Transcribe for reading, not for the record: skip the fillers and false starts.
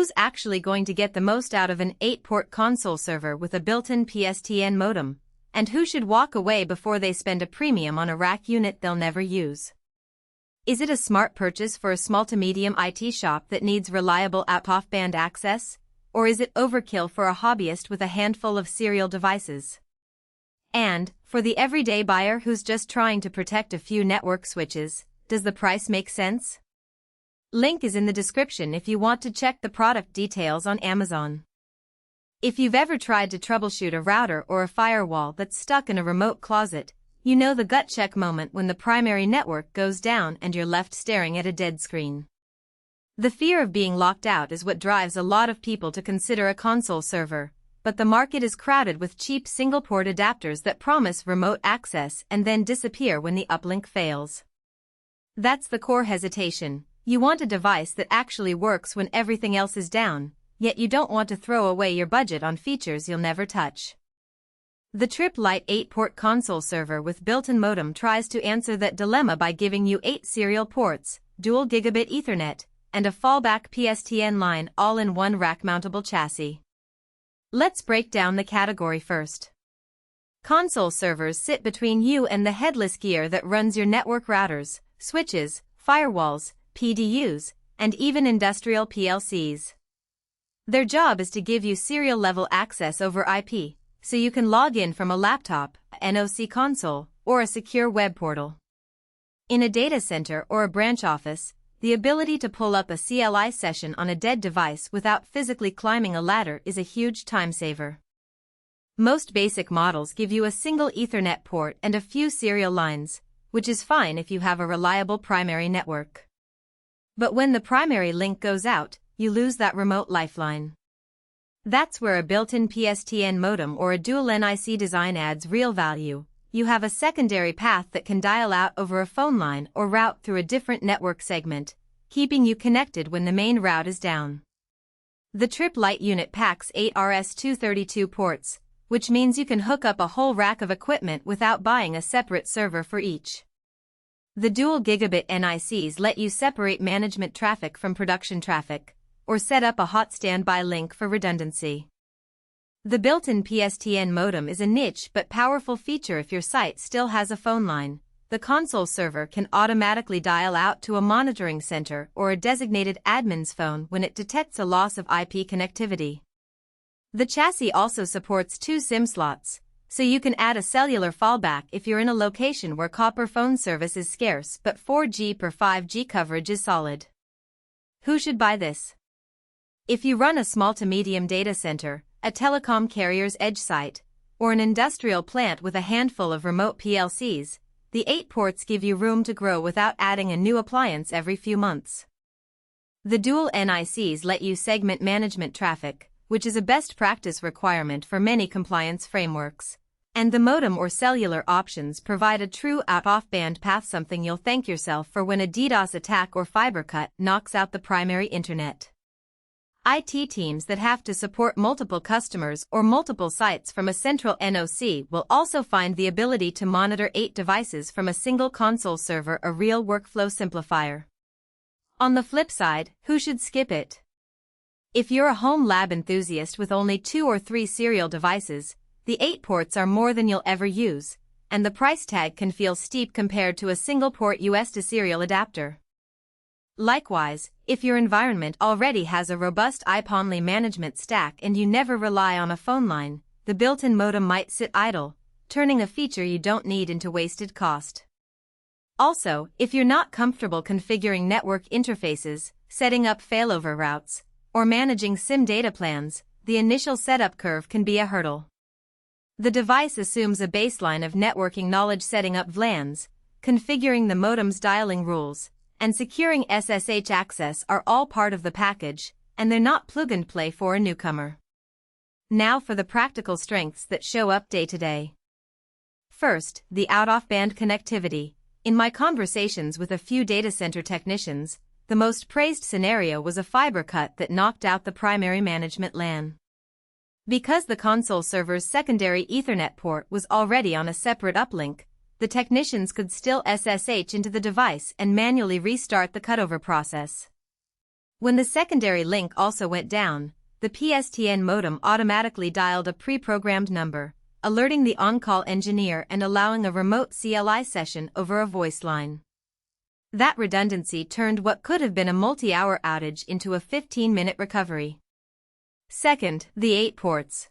who's actually going to get the most out of an 8-port console server with a built-in PSTN modem, and who should walk away before they spend a premium on a rack unit they'll never use? Is it a smart purchase for a small to medium IT shop that needs reliable out-of-band access, or is it overkill for a hobbyist with a handful of serial devices? And, for the everyday buyer who's just trying to protect a few network switches, does the price make sense? Link is in the description if you want to check the product details on Amazon. If you've ever tried to troubleshoot a router or a firewall that's stuck in a remote closet, you know the gut check moment when the primary network goes down and you're left staring at a dead screen. The fear of being locked out is what drives a lot of people to consider a console server, but the market is crowded with cheap single-port adapters that promise remote access and then disappear when the uplink fails. That's the core hesitation. You want a device that actually works when everything else is down, yet you don't want to throw away your budget on features you'll never touch. The Tripp Lite 8-port console server with built-in modem tries to answer that dilemma by giving you 8 serial ports, dual gigabit Ethernet, and a fallback PSTN line all in one rack-mountable chassis. Let's break down the category first. Console servers sit between you and the headless gear that runs your network routers, switches, firewalls, PDUs, and even industrial PLCs. Their job is to give you serial-level access over IP, so you can log in from a laptop, a NOC console, or a secure web portal. In a data center or a branch office, the ability to pull up a CLI session on a dead device without physically climbing a ladder is a huge time saver. Most basic models give you a single Ethernet port and a few serial lines, which is fine if you have a reliable primary network. But when the primary link goes out, you lose that remote lifeline. That's where a built-in PSTN modem or a dual NIC design adds real value. You have a secondary path that can dial out over a phone line or route through a different network segment, keeping you connected when the main route is down. The Tripp Lite unit packs 8 RS-232 ports, which means you can hook up a whole rack of equipment without buying a separate server for each. The dual gigabit NICs let you separate management traffic from production traffic, or set up a hot standby link for redundancy. The built-in PSTN modem is a niche but powerful feature if your site still has a phone line. The console server can automatically dial out to a monitoring center or a designated admin's phone when it detects a loss of IP connectivity. The chassis also supports 2 SIM slots, so you can add a cellular fallback if you're in a location where copper phone service is scarce but 4G per 5G coverage is solid. Who should buy this? If you run a small to medium data center, a telecom carrier's edge site, or an industrial plant with a handful of remote PLCs, the 8 ports give you room to grow without adding a new appliance every few months. The dual NICs let you segment management traffic, which is a best practice requirement for many compliance frameworks. And the modem or cellular options provide a true out-of-band path, something you'll thank yourself for when a DDoS attack or fiber cut knocks out the primary internet. IT teams that have to support multiple customers or multiple sites from a central NOC will also find the ability to monitor 8 devices from a single console server a real workflow simplifier. On the flip side, who should skip it? If you're a home lab enthusiast with only 2 or 3 serial devices, the 8 ports are more than you'll ever use, and the price tag can feel steep compared to a single-port US to serial adapter. Likewise, if your environment already has a robust IP-only management stack and you never rely on a phone line, the built-in modem might sit idle, turning a feature you don't need into wasted cost. Also, if you're not comfortable configuring network interfaces, setting up failover routes, or managing SIM data plans, the initial setup curve can be a hurdle. The device assumes a baseline of networking knowledge, setting up VLANs, configuring the modem's dialing rules, and securing SSH access are all part of the package, and they're not plug-and-play for a newcomer. Now for the practical strengths that show up day to day. First, the out-of-band connectivity. In my conversations with a few data center technicians, the most praised scenario was a fiber cut that knocked out the primary management LAN. Because the console server's secondary Ethernet port was already on a separate uplink, the technicians could still SSH into the device and manually restart the cutover process. When the secondary link also went down, the PSTN modem automatically dialed a pre-programmed number, alerting the on-call engineer and allowing a remote CLI session over a voice line. That redundancy turned what could have been a multi-hour outage into a 15-minute recovery. Second, the 8 ports.